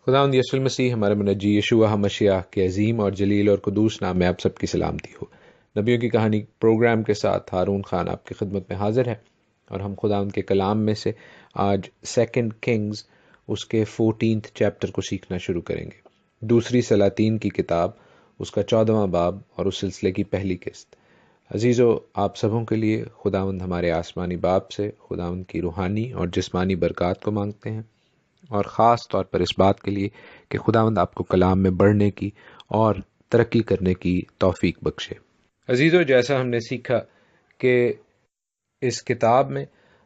خداوند یسوع المسیح ہمارے منجی یشوع مشیح کے عظیم اور جلیل اور قدوس نام میں آپ سب کی سلامتی ہو۔ نبیوں کی کہانی پروگرام کے ساتھ ہارون خان آپ کی خدمت میں حاضر ہے، اور ہم خداوند کے کلام میں سے آج سیکنڈ کنگز اس کے 14 چیپٹر کو سیکھنا شروع کریں گے۔ دوسری سلاطین کی کتاب، اس کا 14واں باب اور اس سلسلے کی پہلی قسط۔ عزیزو، آپ سبوں کے لیے خداوند ہمارے آسمانی باپ سے خداوند کی روحانی اور جسمانی برکات کو مانگتے ہیں، اور خاص طور پر اس بات کے لیے کہ خداوند آپ کو کلام میں بڑھنے کی اور ترقی کرنے کی توفیق بخشے۔ عزیزو، جیسا ہم نے سیکھا کہ اس کتاب میں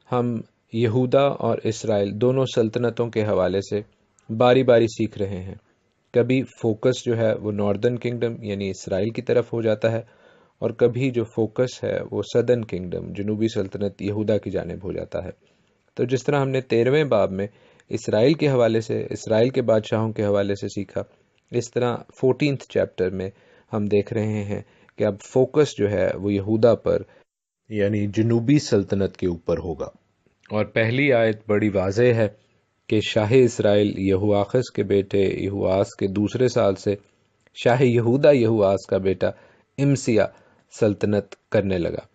ہم یہودا اور اسرائیل دونوں سلطنتوں کے حوالے سے باری باری سیکھ رہے ہیں۔ کبھی فوکس جو ہے وہ ناردرن کنگڈم یعنی اسرائیل کی طرف ہو جاتا ہے، اور کبھی جو فوکس ہے وہ سدرن کنگڈم جنوبی سلطنت یہودا کی جانب ہو جاتا ہے۔ تو جس طرح ہم نے 13ویں باب میں اسرائیل کے حوالے سے، اسرائیل کے بادشاہوں کے حوالے سے سیکھا، اس طرح 14 چیپٹر میں ہم دیکھ رہے ہیں کہ اب فوکس جو ہے وہ یہودا پر یعنی جنوبی سلطنت کے اوپر ہوگا۔ اور پہلی آیت بڑی واضح ہے کہ شاہ اسرائیل یہوآخز کے بیٹے یہوآس کے دوسرے سال سے شاہ یہودا یہوآس کا بیٹا امسیا سلطنت کرنے لگا۔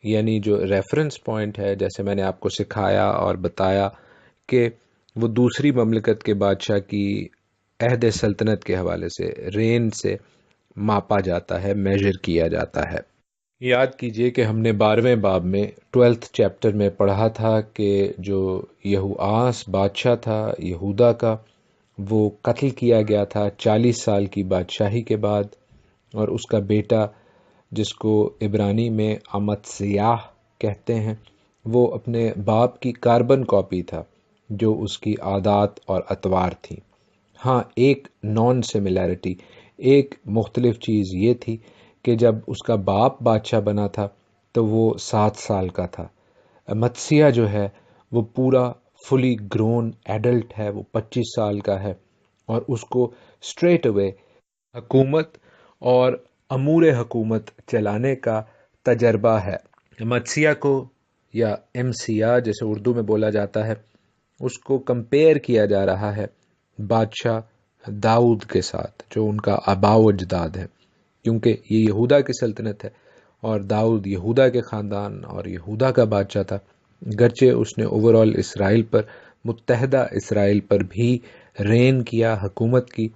یعنی جو ریفرنس پوائنٹ ہے، جیسے میں نے آپ کو سکھایا اور بتایا کہ وہ دوسری مملکت کے بادشاہ کی عہد سلطنت کے حوالے سے رین سے ماپا جاتا ہے، میجر کیا جاتا ہے۔ یاد کیجئے کہ ہم نے 12ویں باب میں 12 چیپٹر میں پڑھا تھا کہ جو یہوآس بادشاہ تھا یہودا کا، وہ قتل کیا گیا تھا 40 سال کی بادشاہی کے بعد، اور اس کا بیٹا جس کو عبرانی میں امتسیاہ کہتے ہیں، وہ اپنے باپ کی کاربن کاپی تھا جو اس کی عادات اور اطوار تھیں۔ ہاں، ایک نان سملیرٹی، ایک مختلف چیز یہ تھی کہ جب اس کا باپ بادشاہ بنا تھا تو وہ 7 سال کا تھا۔ امتسیاہ جو ہے وہ پورا فلی گرون ایڈلٹ ہے، وہ 25 سال کا ہے، اور اس کو اسٹریٹ اوے حکومت اور امور حکومت چلانے کا تجربہ ہے۔ امتسیاہ کو یا امسیا جیسے اردو میں بولا جاتا ہے، اس کو کمپیئر کیا جا رہا ہے بادشاہ داؤد کے ساتھ جو ان کا آباء و اجداد ہے، کیونکہ یہ یہودا کی سلطنت ہے اور داؤد یہودا کے خاندان اور یہودا کا بادشاہ تھا، گرچہ اس نے اوورال اسرائیل پر، متحدہ اسرائیل پر بھی رین کیا، حکومت کی۔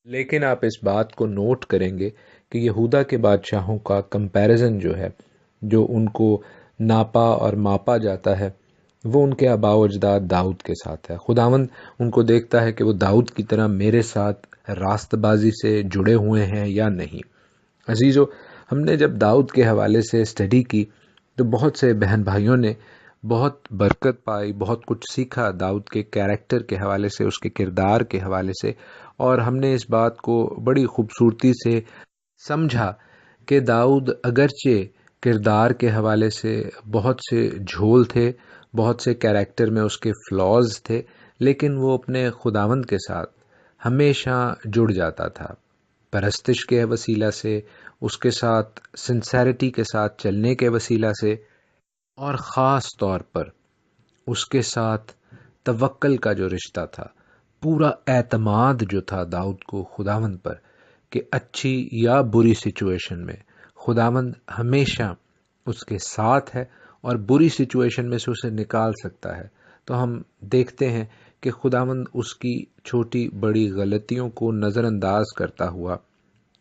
لیکن آپ اس بات کو نوٹ کریں گے کہ یہودا کے بادشاہوں کا کمپیریزن جو ہے، جو ان کو ناپا اور ماپا جاتا ہے، وہ ان کے آباء و اجداد داؤد کے ساتھ ہے۔ خداوند ان کو دیکھتا ہے کہ وہ داؤد کی طرح میرے ساتھ راست بازی سے جڑے ہوئے ہیں یا نہیں۔ عزیزو، ہم نے جب داؤد کے حوالے سے اسٹڈی کی تو بہت سے بہن بھائیوں نے بہت برکت پائی، بہت کچھ سیکھا داؤد کے کیریکٹر کے حوالے سے، اس کے کردار کے حوالے سے، اور ہم نے اس بات کو بڑی خوبصورتی سے سمجھا کہ داؤد اگرچہ کردار کے حوالے سے بہت سے جھول تھے، بہت سے کیریکٹر میں اس کے فلاز تھے، لیکن وہ اپنے خداوند کے ساتھ ہمیشہ جڑ جاتا تھا، پرستش کے وسیلہ سے، اس کے ساتھ سنسیریٹی کے ساتھ چلنے کے وسیلہ سے، اور خاص طور پر اس کے ساتھ توکل کا جو رشتہ تھا، پورا اعتماد جو تھا داؤد کو خداوند پر کہ اچھی یا بری سچویشن میں خداوند ہمیشہ اس کے ساتھ ہے اور بری سچویشن میں سے اسے نکال سکتا ہے۔ تو ہم دیکھتے ہیں کہ خداوند اس کی چھوٹی بڑی غلطیوں کو نظر انداز کرتا ہوا،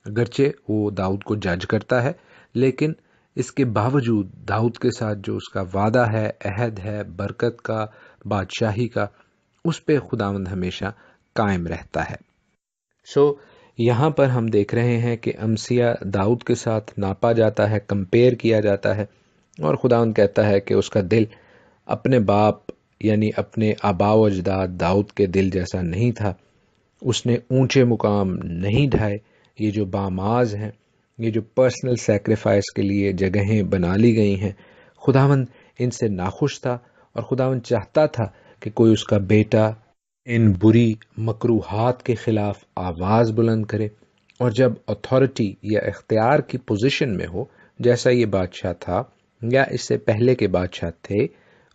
اگرچہ وہ داؤد کو جج کرتا ہے، لیکن اس کے باوجود داؤد کے ساتھ جو اس کا وعدہ ہے، عہد ہے، برکت کا، بادشاہی کا، اس پہ خداوند ہمیشہ قائم رہتا ہے۔ یہاں پر ہم دیکھ رہے ہیں کہ امسیا داؤد کے ساتھ ناپا جاتا ہے، کمپیئر کیا جاتا ہے، اور خداوند کہتا ہے کہ اس کا دل اپنے باپ یعنی اپنے آباء و اجداد داؤد کے دل جیسا نہیں تھا، اس نے اونچے مقام نہیں ڈھائے، یہ جو باماز ہیں، یہ جو پرسنل سیکریفائس کے لیے جگہیں بنا لی گئی ہیں، خداوند ان سے ناخوش تھا، اور خداوند چاہتا تھا کہ کوئی اس کا بیٹا ان بری مکروہات کے خلاف آواز بلند کرے، اور جب اتھارٹی یا اختیار کی پوزیشن میں ہو، جیسا یہ بادشاہ تھا یا اس سے پہلے کے بادشاہ تھے،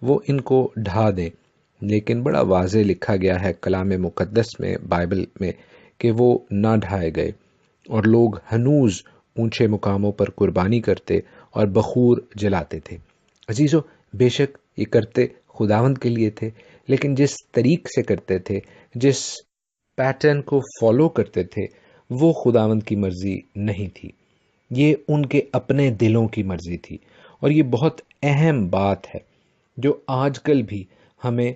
وہ ان کو ڈھا دیں، لیکن بڑا واضح لکھا گیا ہے کلام مقدس میں، بائبل میں، کہ وہ نہ ڈھائے گئے، اور لوگ ہنوز اونچے مقاموں پر قربانی کرتے اور بخور جلاتے تھے۔ عزیزو، بے شک یہ کرتے خداوند کے لیے تھے، لیکن جس طریق سے کرتے تھے، جس پیٹرن کو فالو کرتے تھے، وہ خداوند کی مرضی نہیں تھی، یہ ان کے اپنے دلوں کی مرضی تھی۔ اور یہ بہت اہم بات ہے جو آج کل بھی ہمیں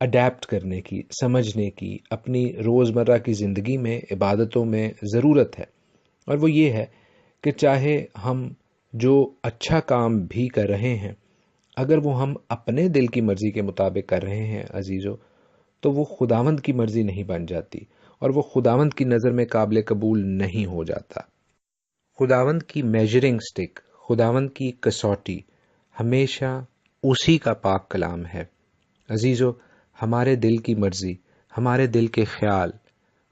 اڈیپٹ کرنے کی، سمجھنے کی، اپنی روزمرہ کی زندگی میں، عبادتوں میں ضرورت ہے، اور وہ یہ ہے کہ چاہے ہم جو اچھا کام بھی کر رہے ہیں، اگر وہ ہم اپنے دل کی مرضی کے مطابق کر رہے ہیں عزیزو، تو وہ خداوند کی مرضی نہیں بن جاتی، اور وہ خداوند کی نظر میں قابل قبول نہیں ہو جاتا۔ خداوند کی میجرنگ سٹک، خداوند کی کسوٹی ہمیشہ اسی کا پاک کلام ہے۔ عزیزو، ہمارے دل کی مرضی، ہمارے دل کے خیال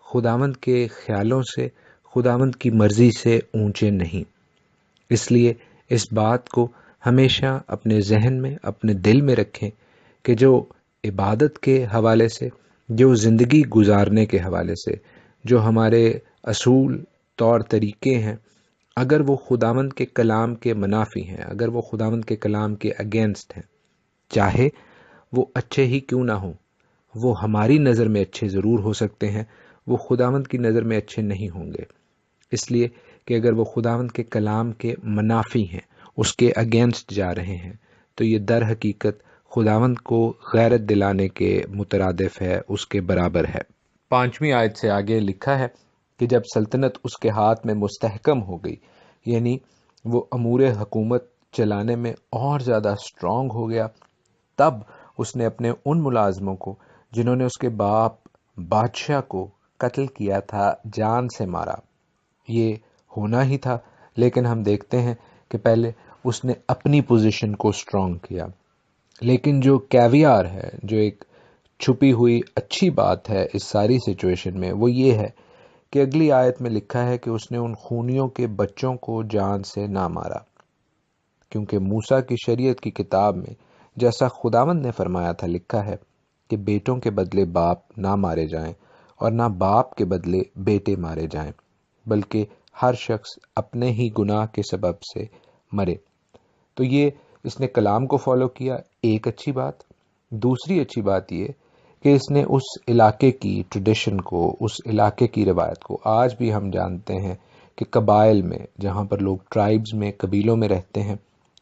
خداوند کے خیالوں سے، خداوند کی مرضی سے اونچے نہیں۔ اس لیے اس بات کو ہمیشہ اپنے ذہن میں، اپنے دل میں رکھیں کہ جو عبادت کے حوالے سے، جو زندگی گزارنے کے حوالے سے، جو ہمارے اصول، طور طریقے ہیں، اگر وہ خداوند کے کلام کے منافی ہیں، اگر وہ خداوند کے کلام کے اگینسٹ ہیں، چاہے وہ اچھے ہی کیوں نہ ہوں، وہ ہماری نظر میں اچھے ضرور ہو سکتے ہیں، وہ خداوند کی نظر میں اچھے نہیں ہوں گے، اس لیے کہ اگر وہ خداوند کے کلام کے منافی ہیں، اس کے اگینسٹ جا رہے ہیں، تو یہ در حقیقت خداوند کو غیرت دلانے کے مترادف ہے، اس کے برابر ہے۔ 5ویں آیت سے آگے لکھا ہے کہ جب سلطنت اس کے ہاتھ میں مستحکم ہو گئی، یعنی وہ امور حکومت چلانے میں اور زیادہ اسٹرانگ ہو گیا، تب اس نے اپنے ان ملازموں کو جنہوں نے اس کے باپ بادشاہ کو قتل کیا تھا، جان سے مارا۔ یہ ہونا ہی تھا، لیکن ہم دیکھتے ہیں کہ پہلے اس نے اپنی پوزیشن کو اسٹرانگ کیا۔ لیکن جو کیویار ہے، جو ایک چھپی ہوئی اچھی بات ہے اس ساری سچویشن میں، وہ یہ ہے کہ اگلی آیت میں لکھا ہے کہ اس نے ان خونیوں کے بچوں کو جان سے نہ مارا، کیونکہ موسیٰ کی شریعت کی کتاب میں جیسا خداوند نے فرمایا تھا لکھا ہے کہ بیٹوں کے بدلے باپ نہ مارے جائیں، اور نہ باپ کے بدلے بیٹے مارے جائیں، بلکہ ہر شخص اپنے ہی گناہ کے سبب سے مرے۔ تو یہ اس نے کلام کو فالو کیا، ایک اچھی بات۔ دوسری اچھی بات یہ کہ اس نے اس علاقے کی ٹریڈیشن کو، اس علاقے کی روایت کو، آج بھی ہم جانتے ہیں کہ قبائل میں، جہاں پر لوگ ٹرائبز میں، قبیلوں میں رہتے ہیں،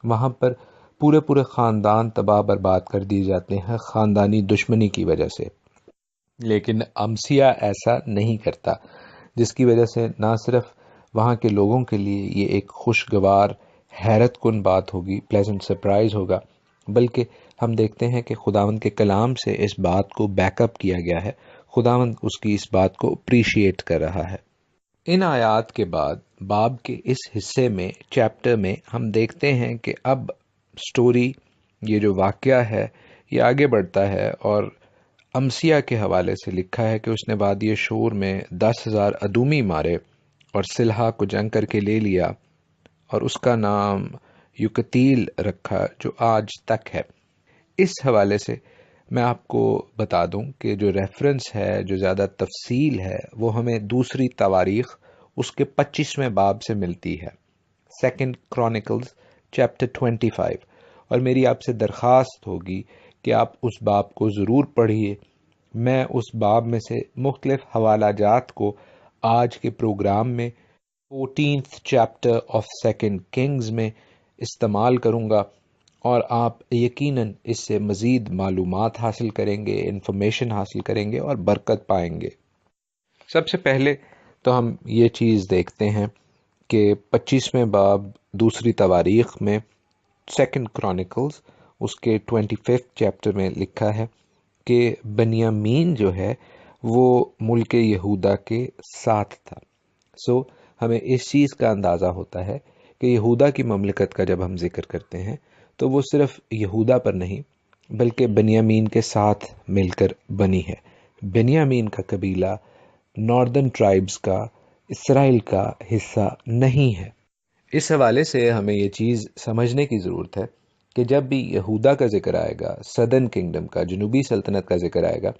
وہاں پر پورے خاندان تباہ برباد کر دیے جاتے ہیں خاندانی دشمنی کی وجہ سے، لیکن امسیہ ایسا نہیں کرتا، جس کی وجہ سے نہ صرف وہاں کے لوگوں کے لیے یہ ایک خوشگوار، حیرت کن بات ہوگی، پلیزنٹ سرپرائز ہوگا، بلکہ ہم دیکھتے ہیں کہ خداوند کے کلام سے اس بات کو بیک اپ کیا گیا ہے، خداوند اس کی اس بات کو اپریشیٹ کر رہا ہے۔ ان آیات کے بعد باب کے اس حصے میں، چیپٹر میں، ہم دیکھتے ہیں کہ اب سٹوری، یہ جو واقعہ ہے، یہ آگے بڑھتا ہے، اور امسیہ کے حوالے سے لکھا ہے کہ اس نے وادی شور میں 10,000 ادومی مارے اور سلہا کو جنگ کر کے لے لیا، اور اس کا نام یوکتیل رکھا، جو آج تک ہے۔ اس حوالے سے میں آپ کو بتا دوں کہ جو ریفرنس ہے، جو زیادہ تفصیل ہے، وہ ہمیں دوسری تواریخ اس کے 25ویں باب سے ملتی ہے، 2 کرونیکلز چیپٹر 25، اور میری آپ سے درخواست ہوگی کہ آپ اس باب کو ضرور پڑھیے۔ میں اس باب میں سے مختلف حوالہ جات کو آج کے پروگرام میں 14th چیپٹر آف 2 کنگز میں استعمال کروں گا، اور آپ یقیناً اس سے مزید معلومات حاصل کریں گے، انفارمیشن حاصل کریں گے اور برکت پائیں گے۔ سب سے پہلے تو ہم یہ چیز دیکھتے ہیں کہ 25ویں باب دوسری تواریخ میں، 2 کرونیکلز اس کے 25 چیپٹر میں لکھا ہے کہ بنیامین جو ہے وہ ملک یہودا کے ساتھ تھا۔ سو ہمیں اس چیز کا اندازہ ہوتا ہے کہ یہودا کی مملکت کا جب ہم ذکر کرتے ہیں تو وہ صرف یہودا پر نہیں بلکہ بنیامین کے ساتھ مل کر بنی ہے۔ بنیامین کا قبیلہ ناردرن ٹرائبز کا، اسرائیل کا حصہ نہیں ہے۔ اس حوالے سے ہمیں یہ چیز سمجھنے کی ضرورت ہے کہ جب بھی یہودا کا ذکر آئے گا، سدرن کنگڈم کا، جنوبی سلطنت کا ذکر آئے گا،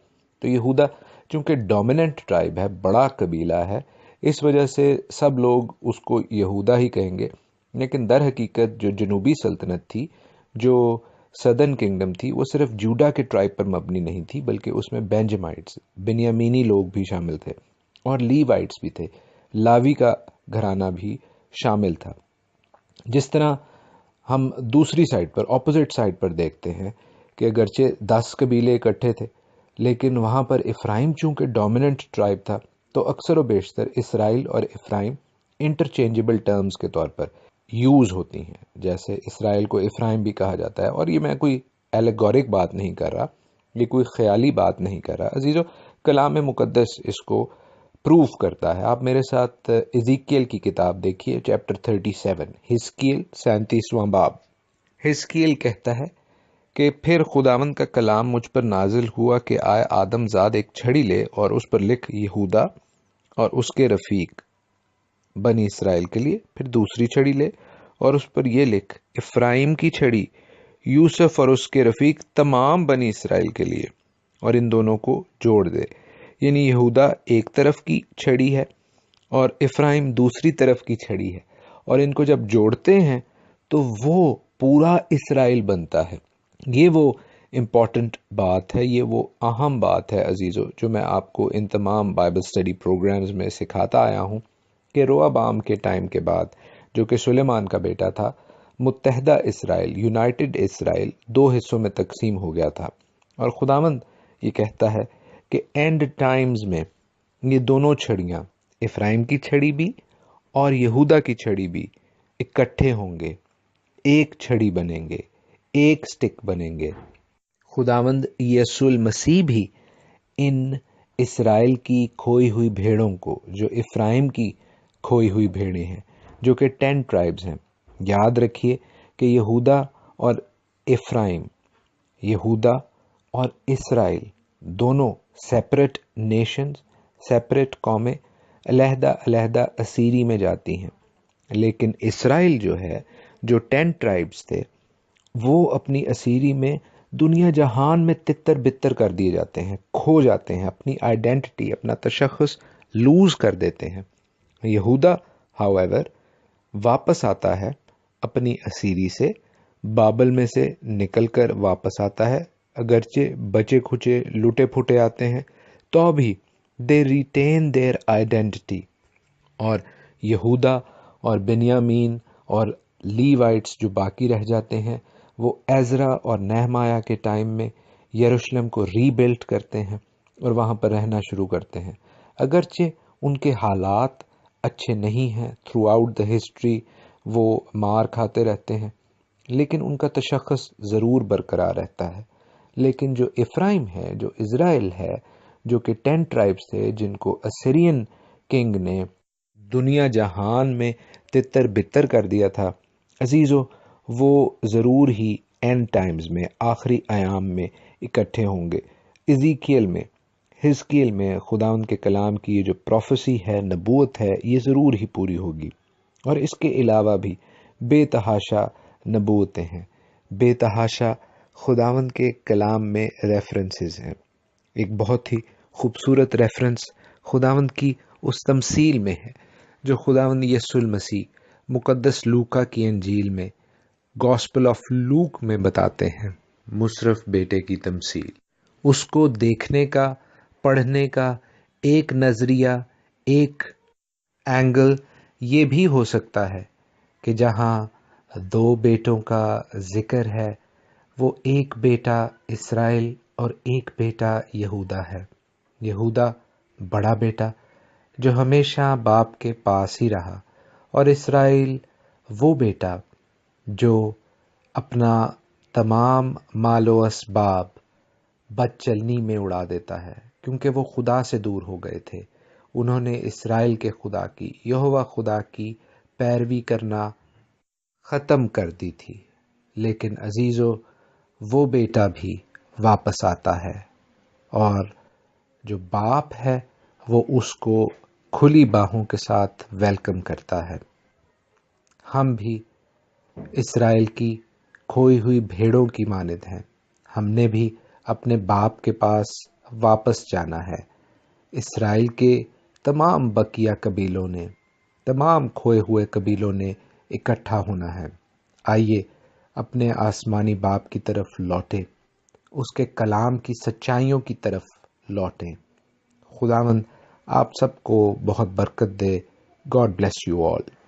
تو یہودا چونکہ ڈومیننٹ ٹرائب ہے، بڑا قبیلہ ہے، اس وجہ سے سب لوگ اس کو یہودا ہی کہیں گے. لیکن در حقیقت جو جنوبی سلطنت تھی، جو سدرن کنگڈم تھی، وہ صرف جوڈا کے ٹرائب پر مبنی نہیں تھی، بلکہ اس میں بینجمائٹس، بنیامینی لوگ بھی شامل تھے، اور لیوائٹس بھی تھے، لاوی کا گھرانہ بھی شامل تھا. جس طرح ہم دوسری سائڈ پر، اپوزٹ سائڈ پر دیکھتے ہیں کہ اگرچہ 10 قبیلے اکٹھے تھے، لیکن وہاں پر افرائیم چونکہ ڈومیننٹ ٹرائب تھا، تو اکثر و بیشتر اسرائیل اور افرائیم انٹرچینجبل ٹرمز کے طور پر یوز ہوتی ہیں. جیسے اسرائیل کو افرائیم بھی کہا جاتا ہے، اور یہ میں کوئی ایلیگورک بات نہیں کر رہا، یہ کوئی خیالی بات نہیں کر رہا عزیزو، کلام مقدس اس کو پروف کرتا ہے. آپ میرے ساتھ ایزیکیل کی کتاب دیکھیے، چیپٹر 37، حزقیل 37واں باب. حزقیل کہتا ہے کہ پھر خداوند کا کلام مجھ پر نازل ہوا کہ آئے آدم زاد ایک چھڑی لے اور اس پر لکھ یہودا اور اس کے رفیق بنی اسرائیل کے لیے، پھر دوسری چھڑی لے اور اس پر یہ لکھ افرائیم کی چھڑی یوسف اور اس کے رفیق تمام بنی اسرائیل کے لیے، اور ان دونوں کو جوڑ دے. یعنی یہودا ایک طرف کی چھڑی ہے اور افرائیم دوسری طرف کی چھڑی ہے، اور ان کو جب جوڑتے ہیں تو وہ پورا اسرائیل بنتا ہے. یہ وہ امپورٹنٹ بات ہے، یہ وہ اہم بات ہے عزیزو، جو میں آپ کو ان تمام بائبل سٹڈی پروگرامز میں سکھاتا آیا ہوں کہ روابعام کے ٹائم کے بعد، جو کہ سلیمان کا بیٹا تھا، متحدہ اسرائیل، یونائٹڈ اسرائیل 2 حصوں میں تقسیم ہو گیا تھا. اور خداوند یہ کہتا ہے کہ اینڈ ٹائمز میں یہ دونوں چھڑیاں، افرائیم کی چھڑی بھی اور یہودا کی چھڑی بھی، اکٹھے ہوں گے، ایک چھڑی بنیں گے، ایک سٹک بنیں گے. خداوند یسوع المسیح بھی ان اسرائیل کی کھوئی ہوئی بھیڑوں کو، جو افرائیم کی کھوئی ہوئی بھیڑیں ہیں، جو کہ 10 ٹرائبز ہیں. یاد رکھیے کہ یہودا اور افرائیم، یہودا اور اسرائیل دونوں سیپریٹ نیشنز، سیپریٹ قومیں، علیحدہ علیحدہ اسیری میں جاتی ہیں. لیکن اسرائیل جو ہے، جو 10 ٹرائبز تھے، وہ اپنی اسیری میں دنیا جہان میں تتر بتر کر دیے جاتے ہیں، کھو جاتے ہیں، اپنی آئیڈینٹی، اپنا تشخص لوز کر دیتے ہیں. یہودا ہاؤ ایور واپس آتا ہے اپنی اسیری سے، بابل میں سے نکل کر واپس آتا ہے، اگرچہ بچے کھچے لوٹے پھوٹے آتے ہیں تو بھی دے ریٹین دیئر آئیڈینٹی. اور یہودا اور بنیامین اور لیوائٹس جو باقی رہ جاتے ہیں، وہ ایزرا اور نہمایا کے ٹائم میں یروشلم کو ری بلٹ کرتے ہیں اور وہاں پر رہنا شروع کرتے ہیں. اگرچہ ان کے حالات اچھے نہیں ہیں، تھرو آؤٹ دا ہسٹری وہ مار کھاتے رہتے ہیں، لیکن ان کا تشخص ضرور برقرار رہتا ہے. لیکن جو افرائیم ہے، جو اسرائیل ہے، جو کہ 10 ٹرائبز تھے، جن کو اسیرین کنگ نے دنیا جہان میں تتر بتر کر دیا تھا عزیزو، وہ ضرور ہی اینڈ ٹائمز میں، آخری ایام میں اکٹھے ہوں گے. ایزیکیل میں، حزقیل میں خداوند کے کلام کی یہ جو پروفیسی ہے، نبوت ہے، یہ ضرور ہی پوری ہوگی. اور اس کے علاوہ بھی بے تحاشا نبوتیں ہیں، بے تحاشا خداوند کے کلام میں ریفرنسز ہیں. ایک بہت ہی خوبصورت ریفرنس خداوند کی اس تمثیل میں ہے جو خداوند یسوع المسیح مقدس لوکا کی انجیل میں، گاسپل آف لوک میں بتاتے ہیں. مصرف بیٹے کی تمثیل، اس کو دیکھنے کا، پڑھنے کا ایک نظریہ، ایک اینگل یہ بھی ہو سکتا ہے کہ جہاں 2 بیٹوں کا ذکر ہے، وہ ایک بیٹا اسرائیل اور ایک بیٹا یہودا ہے. یہودا بڑا بیٹا جو ہمیشہ باپ کے پاس ہی رہا، اور اسرائیل وہ بیٹا جو اپنا تمام مال و اسباب بد چلنی میں اڑا دیتا ہے، کیونکہ وہ خدا سے دور ہو گئے تھے. انہوں نے اسرائیل کے خدا کی، یہوہ خدا کی پیروی کرنا ختم کر دی تھی. لیکن عزیزو، وہ بیٹا بھی واپس آتا ہے، اور جو باپ ہے وہ اس کو کھلی باہوں کے ساتھ ویلکم کرتا ہے. ہم بھی اسرائیل کی کھوئی ہوئی بھیڑوں کی مانند ہیں۔ ہم نے بھی اپنے باپ کے پاس واپس جانا ہے۔ اسرائیل کے تمام بقیہ قبیلوں نے، تمام کھوئے ہوئے قبیلوں نے اکٹھا ہونا ہے۔ آئیے اپنے آسمانی باپ کی طرف لوٹیں، اس کے کلام کی سچائیوں کی طرف لوٹیں۔ خداوند آپ سب کو بہت برکت دے۔ God bless you all.